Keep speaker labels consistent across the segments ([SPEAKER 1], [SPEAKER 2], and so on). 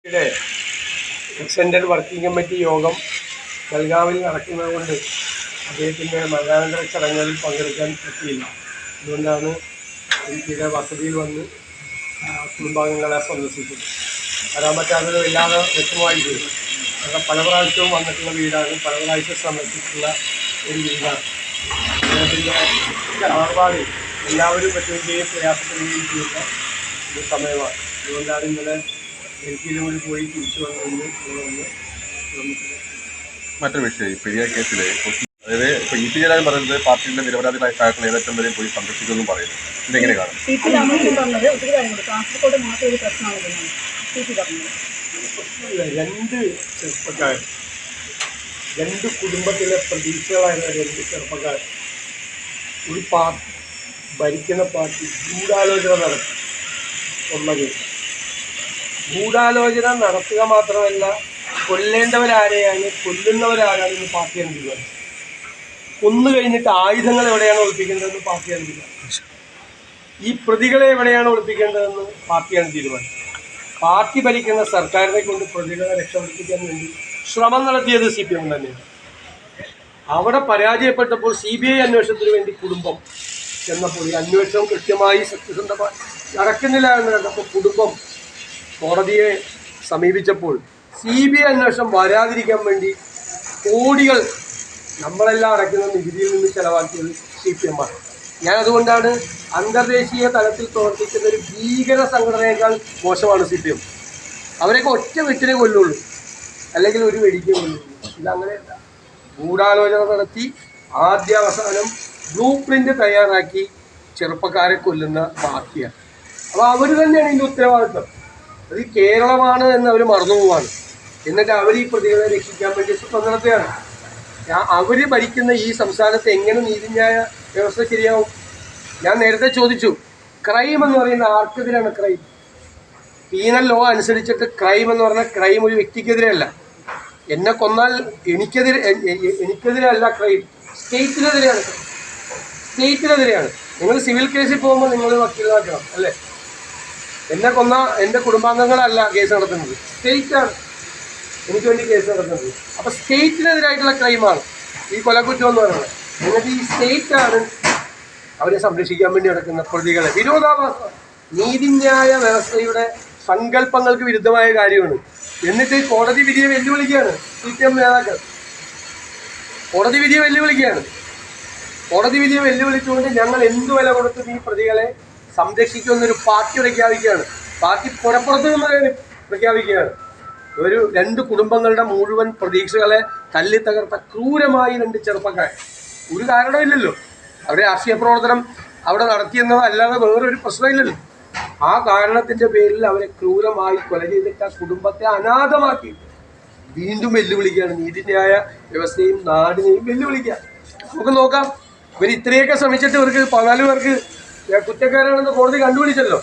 [SPEAKER 1] Extended working committee യോഗം ബൽഗാവിൽ നടക്കുന്നതുകൊണ്ട് അദ്ദേഹത്തിൻ്റെ മരണാനന്തര ചടങ്ങുകളിൽ പങ്കെടുക്കാൻ പറ്റിയില്ല. അതുകൊണ്ടാണ് ഇവിടെ വസതിയിൽ വന്ന് കുടുംബാംഗങ്ങളെ സന്ദർശിച്ചത്. വരാൻ പറ്റാത്തത് വല്ലാതെ വ്യക്തമായി പോയി. കാരണം പല പ്രാവശ്യവും വന്നിട്ടുള്ള വീടാണ്, പല പ്രാവശ്യം സന്ദർശിച്ചിട്ടുള്ള ഒരു വീടാണ്. അദ്ദേഹത്തിൻ്റെ ആർഭാടിൽ എല്ലാവരും പറ്റുകയും പ്രയാസപ്പെടുകയും ചെയ്യുന്ന ഒരു സമയമാണ്. അതുകൊണ്ടാണ് ഇന്നലെ ഡൽഹിയിലൂടെ പോയി തിരിച്ചു വന്നു.
[SPEAKER 2] മറ്റൊരു വിഷയം, പെരിയ കേസിലെ അതായത് ഇപ്പോൾ ഇ പി ജയരാജൻ പറയുന്നത് പാർട്ടിയുടെ നിരപരാധികളായ സഹാക്കൾ ഏതറ്റം വരെയും പോയി സംരക്ഷിക്കുമെന്നും പറയുന്നു. ഇതെങ്ങനെ കാണും?
[SPEAKER 1] രണ്ട് ചെറുപ്പക്കാർ, രണ്ട് കുടുംബത്തിലെ പ്രതീക്ഷകളായ രണ്ട് ചെറുപ്പക്കാർ ഒരു പാർട്ടി ഭരിക്കുന്ന പാർട്ടി ഗൂഢാലോചന നടത്തി. ഒന്നത് ഗൂഢാലോചന നടത്തുക മാത്രമല്ല, കൊല്ലേണ്ടവരാരെയാണ്, കൊല്ലുന്നവരാരാണെന്ന് പാർട്ടിയാണ് തീരുമാനം. കൊന്നു കഴിഞ്ഞിട്ട് ആയുധങ്ങൾ എവിടെയാണ് ഒളിപ്പിക്കേണ്ടതെന്ന് പാർട്ടിയാണ് തീരുമാനം. ഈ പ്രതികളെ എവിടെയാണ് ഒളിപ്പിക്കേണ്ടതെന്ന് പാർട്ടിയാണ് തീരുമാനം. പാർട്ടി ഭരിക്കുന്ന സർക്കാരിനെ കൊണ്ട് പ്രതികളെ രക്ഷപ്പെടുത്തിക്കാൻ വേണ്ടി ശ്രമം നടത്തിയത് CPM തന്നെയാണ്. അവിടെ പരാജയപ്പെട്ടപ്പോൾ CBI അന്വേഷണത്തിന് വേണ്ടി കുടുംബം ചെന്നപ്പോൾ ഈ അന്വേഷണം കൃത്യമായി സത്യസന്ധമായി നടക്കുന്നില്ല എന്ന് കണ്ടപ്പോൾ കുടുംബം കോടതിയെ സമീപിച്ചപ്പോൾ CBI അന്വേഷണം വരാതിരിക്കാൻ വേണ്ടി കോടികൾ നമ്മളെല്ലാം അടയ്ക്കുന്ന നികുതിയിൽ നിന്ന് ചെലവാക്കിയത് CPM ആണ്. ഞാനതുകൊണ്ടാണ് അന്തർദേശീയ തലത്തിൽ പ്രവർത്തിക്കുന്ന ഒരു ഭീകര സംഘടനയേക്കാൾ മോശമാണ് CPM. അവരെയൊക്കെ ഒറ്റ വെട്ടിനെ കൊല്ലുള്ളൂ, അല്ലെങ്കിൽ ഒരു വെടിക്കേ കൊല്ലുള്ളൂ. ഇതങ്ങനെയല്ല. ഗൂഢാലോചന നടത്തി ആദ്യാവസാനം ബ്ലൂ പ്രിൻ്റ് തയ്യാറാക്കി ചെറുപ്പക്കാരെ കൊല്ലുന്ന പാർട്ടിയാണ്. അപ്പോൾ അവർ തന്നെയാണ് ഇതിൻ്റെ ഉത്തരവാദിത്വം. അത് കേരളമാണ് എന്ന് അവർ മറന്നു പോവാണ്. എന്നിട്ട് അവർ ഈ പ്രതികളെ രക്ഷിക്കാൻ വേണ്ടി ശ്രമം നടത്തുകയാണ്. അവർ ഭരിക്കുന്ന ഈ സംസ്ഥാനത്ത് എങ്ങനെ നീതിന്യായ വ്യവസ്ഥ ശരിയാവും? ഞാൻ നേരത്തെ ചോദിച്ചു, ക്രൈം എന്ന് പറയുന്ന ആർക്കെതിരാണ് ക്രൈം? പീനൽ ലോ അനുസരിച്ചിട്ട് ക്രൈം എന്ന് പറഞ്ഞാൽ ക്രൈം ഒരു വ്യക്തിക്കെതിരെയല്ല. എന്നെ കൊന്നാൽ എനിക്കെതിരല്ല ക്രൈം, സ്റ്റേറ്റിനെതിരെയാണ്. സ്റ്റേറ്റിനെതിരെയാണ്. നിങ്ങൾ സിവിൽ കേസിൽ പോകുമ്പോൾ നിങ്ങൾ വക്കീലാക്കണം അല്ലേ? എന്നെ കൊന്ന എൻ്റെ കുടുംബാംഗങ്ങളല്ല കേസ് നടത്തുന്നത്, സ്റ്റേറ്റാണ് എനിക്ക് വേണ്ടി കേസ് നടത്തുന്നത്. അപ്പോൾ സ്റ്റേറ്റിനെതിരായിട്ടുള്ള ക്രൈമാണ് ഈ കൊലക്കുറ്റം എന്ന് പറയുന്നത്. എന്നിട്ട് ഈ സ്റ്റേറ്റാണ് അവരെ സംരക്ഷിക്കാൻ വേണ്ടി നടക്കുന്ന പ്രതികളെ. വിരോധാഭാസം, നീതിന്യായ വ്യവസ്ഥയുടെ സങ്കല്പങ്ങൾക്ക് വിരുദ്ധമായ കാര്യമാണ്. എന്നിട്ട് കോടതി വിധിയെ വെല്ലുവിളിക്കുകയാണ് CPM നേതാക്കൾ. കോടതി വിധിയെ വെല്ലുവിളിക്കുകയാണ്. കോടതി വിധിയെ വെല്ലുവിളിച്ചുകൊണ്ട് ഞങ്ങൾ എന്ത് വില കൊടുത്തും ഈ പ്രതികളെ സംരക്ഷിക്കുമെന്നൊരു പാർട്ടി പ്രഖ്യാപിക്കുകയാണ്. പാർട്ടി പുറപ്പുറത്ത് നിന്ന് പ്രഖ്യാപിക്കുകയാണ്. ഒരു രണ്ട് കുടുംബങ്ങളുടെ മുഴുവൻ പ്രതീക്ഷകളെ തല്ലി തകർത്ത ക്രൂരമായി രണ്ട് ചെറുപ്പക്കാർ. ഒരു കാരണമില്ലല്ലോ, അവരുടെ രാഷ്ട്രീയ പ്രവർത്തനം അവിടെ നടത്തിയെന്നതല്ലാതെ വേറൊരു പ്രശ്നമില്ലല്ലോ. ആ കാരണത്തിൻ്റെ പേരിൽ അവരെ ക്രൂരമായി കൊല ചെയ്തിട്ട് ആ കുടുംബത്തെ അനാഥമാക്കി വീണ്ടും വെല്ലുവിളിക്കുകയാണ്. നീതിന്യായ വ്യവസ്ഥയും നാടിനെയും വെല്ലുവിളിക്കുക. നമുക്ക് നോക്കാം, ഇവർ ഇത്രയൊക്കെ ശ്രമിച്ചിട്ട് ഇവർക്ക് 14 പേർക്ക് കുറ്റക്കാരാണെന്ന് കോടതി കണ്ടുപിടിച്ചല്ലോ.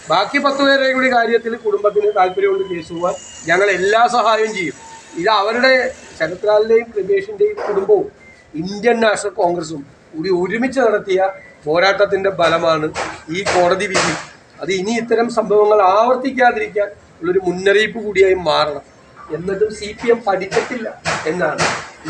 [SPEAKER 1] ബാക്കി 10 പേരുടെ കൂടി കാര്യത്തിൽ കുടുംബത്തിന് താല്പര്യമുണ്ട് കേസ് പോകാൻ ഞങ്ങൾ എല്ലാ സഹായവും ചെയ്യും. ഇത് അവരുടെ ശരത്ലാലിൻ്റെയും കൃപേഷിൻ്റെയും കുടുംബവും ഇന്ത്യൻ നാഷണൽ കോൺഗ്രസും കൂടി ഒരുമിച്ച് നടത്തിയ പോരാട്ടത്തിൻ്റെ ഫലമാണ് ഈ കോടതി വിധി. അത് ഇനി ഇത്തരം സംഭവങ്ങൾ ആവർത്തിക്കാതിരിക്കാൻ ഉള്ളൊരു മുന്നറിയിപ്പ് കൂടിയായി മാറണം. എന്നിട്ടും CPM പഠിച്ചിട്ടില്ല എന്നാണ്.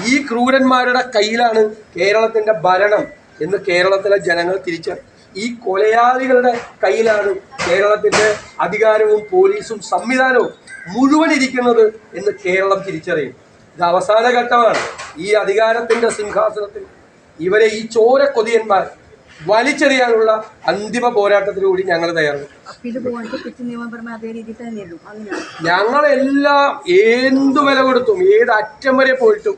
[SPEAKER 1] ഈ ക്രൂരന്മാരുടെ കയ്യിലാണ് കേരളത്തിൻ്റെ ഭരണം എന്ന് കേരളത്തിലെ ജനങ്ങൾ തിരിച്ചറിയും. ഈ കൊലയാളികളുടെ കയ്യിലാണ് കേരളത്തിൻ്റെ അധികാരവും പോലീസും സംവിധാനവും മുഴുവൻ ഇരിക്കുന്നത് എന്ന് കേരളം തിരിച്ചറിയും. ഇത് അവസാന ഘട്ടമാണ്. ഈ അധികാരത്തിൻ്റെ സിംഹാസനത്തിൽ ഇവരെ ഈ ചോര കൊതിയന്മാർ വലിച്ചെറിയാനുള്ള അന്തിമ പോരാട്ടത്തിലൂടെ ഞങ്ങൾ തയ്യാറാണ്. ഞങ്ങളെല്ലാം എന്തു വില കൊടുത്തും ഏത് അറ്റം വരെ പോയിട്ടും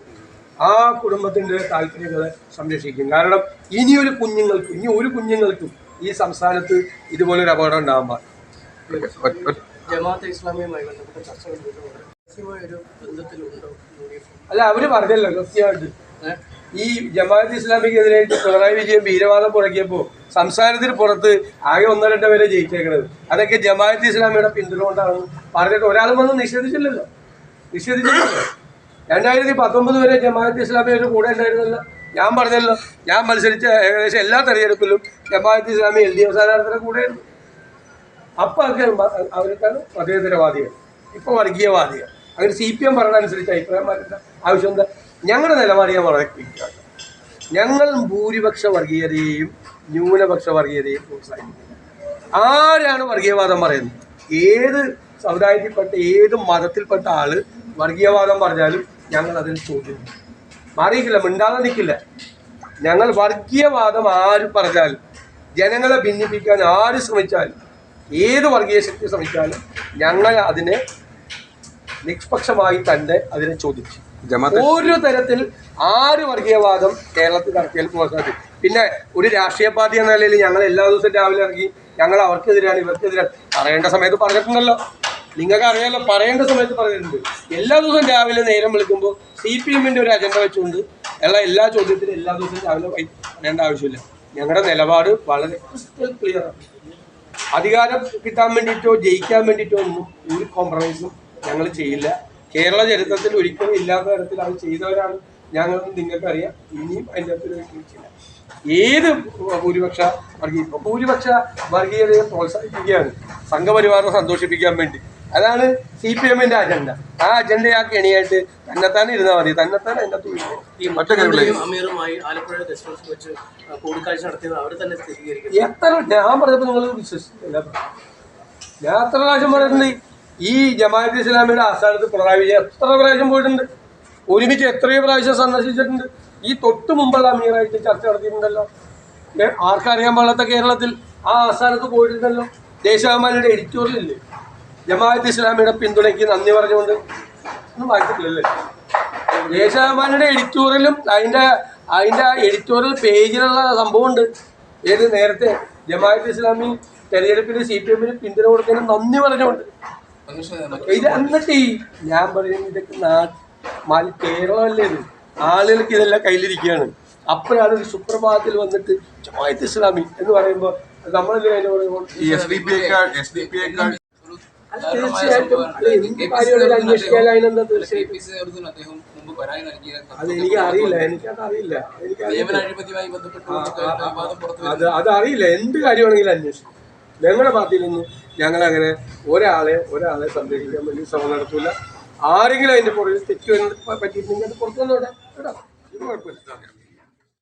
[SPEAKER 1] ആ കുടുംബത്തിൻ്റെ താല്പര്യങ്ങളെ സംരക്ഷിക്കും. കാരണം ഇനി ഒരു കുഞ്ഞുങ്ങൾക്കും ഈ സംസ്ഥാനത്ത് ഇതുപോലൊരു അപകടം ഉണ്ടാകാൻ പാടില്ല. ജമാഅത്തെ ഇസ്ലാമിയുമായി ബന്ധപ്പെട്ട ചർച്ചകൾ അല്ല, അവർ പറഞ്ഞല്ലോ കൃത്യമായിട്ട്. ഈ ജമാഅത്ത് ഇസ്ലാമിക്കെതിരായിട്ട് പിണറായി വിജയൻ വീരവാദം പുറക്കിയപ്പോൾ സംസ്ഥാനത്തിന് പുറത്ത് ആകെ 1-2 പേരെ ജയിച്ചേക്കണത്. അതൊക്കെ ജമാഅത്ത് ഇസ്ലാമിയുടെ പിന്തുണ കൊണ്ടാണെന്ന് പറഞ്ഞിട്ട് ഒരാളും വന്ന് നിഷേധിച്ചില്ലല്ലോ. 2019 വരെ ജമാഅത്ത് ഇസ്ലാമിയുടെ കൂടെ ഉണ്ടായിരുന്നല്ലോ. ഞാൻ പറഞ്ഞല്ലോ, ഞാൻ മത്സരിച്ച ഏകദേശം എല്ലാ തെരഞ്ഞെടുപ്പിലും ജമാഅത്ത് ഇസ്ലാമി LDF സ്ഥാനാർത്ഥിയുടെ കൂടെയായിരുന്നു. അപ്പോൾ അവർക്കാണ് മതേതരവാദികൾ. ഇപ്പോൾ വർഗീയവാദിയാണ്. അങ്ങനെ CPM പറയുന്നതനുസരിച്ച് അഭിപ്രായം മാറ്റേണ്ട ആവശ്യം എന്താ? ഞങ്ങളുടെ നിലപാട് ഞാൻ വളരെ ക്ലിയറാണ്. ഞങ്ങൾ ഭൂരിപക്ഷ വർഗീയതയെയും ന്യൂനപക്ഷ വർഗീയതയെയും പ്രോത്സാഹിപ്പിക്കുന്നത്. ആരാണ് വർഗീയവാദം പറയുന്നത്? ഏത് സമുദായത്തിൽപ്പെട്ട ഏത് മതത്തിൽപ്പെട്ട ആള് വർഗീയവാദം പറഞ്ഞാലും ഞങ്ങൾ അതിൽ ചോദ്യം മാറിയിട്ടില്ല, മിണ്ടാതെ നിൽക്കില്ല. ഞങ്ങൾ വർഗീയവാദം ആര് പറഞ്ഞാലും, ജനങ്ങളെ ഭിന്നിപ്പിക്കാൻ ആര് ശ്രമിച്ചാലും, ഏത് വർഗീയ ശക്തി ശ്രമിച്ചാലും ഞങ്ങൾ അതിനെ നിഷ്പക്ഷമായി തന്നെ അതിനെ ചോദിച്ചു. ഓരോ തരത്തിൽ ആര് വർഗീയവാദം കേരളത്തിൽ നടത്തിയാൽ പ്രോത്സാഹിപ്പിക്കും. പിന്നെ ഒരു രാഷ്ട്രീയ പാർട്ടി എന്ന നിലയിൽ ഞങ്ങൾ എല്ലാ ദിവസവും രാവിലെ ഇറങ്ങി ഞങ്ങൾ അവർക്കെതിരാണ് ഇവർക്കെതിരാണ് പറയേണ്ട സമയത്ത് പറഞ്ഞിട്ടുണ്ടല്ലോ. നിങ്ങൾക്ക് അറിയാമല്ലോ, പറയേണ്ട സമയത്ത് പറഞ്ഞിട്ടുണ്ട്. എല്ലാ ദിവസവും രാവിലെ നേരം വിളിക്കുമ്പോൾ CPMന്റെ ഒരു അജണ്ട വെച്ചുകൊണ്ട് എല്ലാ ചോദ്യത്തിനും എല്ലാ ദിവസവും രാവിലെ പറയേണ്ട ആവശ്യമില്ല. ഞങ്ങളുടെ നിലപാട് വളരെ ക്രിസ്റ്റൽ ക്ലിയറാണ്. അധികാരം കിട്ടാൻ വേണ്ടിയിട്ടോ ജയിക്കാൻ വേണ്ടിയിട്ടോ ഒന്നും ഒരു കോംപ്രമൈസും ഞങ്ങൾ ചെയ്യില്ല. കേരള ചരിത്രത്തിൽ ഒരിക്കലും ഇല്ലാത്ത തരത്തിൽ അത് ചെയ്തവരാണ് ഞങ്ങൾ. നിങ്ങൾക്കറിയാം, ഇനിയും അതിൻ്റെ അകത്ത് ചെയ്യില്ല. ഏത് ഭൂരിപക്ഷ വർഗീയതയെ പ്രോത്സാഹിപ്പിക്കുകയാണ് സംഘപരിവാറിനെ സന്തോഷിപ്പിക്കാൻ വേണ്ടി. അതാണ് CPMന്റെ അജണ്ട. ആ അജണ്ടയാക്കി എണിയായിട്ട് തന്നെത്താൻ ഇരുന്നാൽ മതി. തന്നെത്താൻ അതിൻ്റെ
[SPEAKER 3] അമീറുമായി ആലപ്പുഴ ഗസ്റ്റ് ഹൗസിൽ വെച്ച് കൂടിക്കാഴ്ച നടത്തിയത് അവർ തന്നെ സ്ഥിരീകരിക്കും.
[SPEAKER 1] എത്ര ഞാൻ പറഞ്ഞപ്പോൾ നിങ്ങൾ വിശ്വസിച്ചില്ല. ഞാൻ എത്ര പ്രാവശ്യം പറഞ്ഞിട്ടുണ്ട്. ഈ ജമാഅത്തെ ഇസ്ലാമിയുടെ ആസ്ഥാനത്ത് പിണറായി വിജയൻ എത്ര പ്രാവശ്യം പോയിട്ടുണ്ട്. ഒരുമിച്ച് എത്രയോ പ്രാവശ്യം സന്ദർശിച്ചിട്ടുണ്ട്. ഈ തൊട്ട് മുമ്പുള്ള അമീറായിട്ട് ചർച്ച നടത്തിയിട്ടുണ്ടല്ലോ. ആർക്കറിയാൻ പാടാത്ത കേരളത്തിൽ ആ ആസ്ഥാനത്ത് പോയിട്ടുണ്ടല്ലോ. ദേശാഭിമാനിയുടെ എഡിറ്റോറിയലില്ലേ ജമാഅത്തെ ഇസ്ലാമിയുടെ പിന്തുണയ്ക്ക് നന്ദി പറഞ്ഞുകൊണ്ട് ഒന്നും വായിച്ചിട്ടില്ലല്ലേ? ദേശാഭിമാനിയുടെ എഡിറ്റോറിയലും അതിൻ്റെ എഡിറ്റോറിയൽ പേജിലുള്ള സംഭവമുണ്ട്. ഏത് നേരത്തെ ജമാഅത്തെ ഇസ്ലാമി തെരഞ്ഞെടുപ്പിന് CPMന് പിന്തുണ കൊടുക്കുന്നതിന് നന്ദി പറഞ്ഞുകൊണ്ട്. ഇത് എന്നിട്ട് ഞാൻ പറയുന്നത് ഇതൊക്കെ കേരളമല്ലേ ഇത്? ആളുകൾക്ക് ഇതെല്ലാം കയ്യിലിരിക്കുകയാണ്. അപ്പോഴാണ് ഒരു സുപ്രഭാതത്തിൽ വന്നിട്ട് ജമാഅത്തെ ഇസ്ലാമി എന്ന് പറയുമ്പോൾ നമ്മളല്ലേ അതിന് പറയുമ്പോൾ തീർച്ചയായിട്ടും അന്വേഷിക്കാൻ അതിനെന്താ തീർച്ചയായിട്ടും അതെനിക്ക് അറിയില്ല. അതറിയില്ല. എന്ത് കാര്യമാണെങ്കിലും അന്വേഷിക്കും. ഞങ്ങളുടെ പാർട്ടിയിൽ നിന്ന് ഞങ്ങളങ്ങനെ ഒരാളെ സംരക്ഷിക്കാൻ വേണ്ടി ശ്രമം നടത്തില്ല. ആരെങ്കിലും അതിൻ്റെ പുറകിൽ തെറ്റ് പറ്റിയിട്ടുണ്ടെങ്കിൽ അത് പുറത്തുനിന്ന് വിടാം. ഇത് കുഴപ്പമില്ല.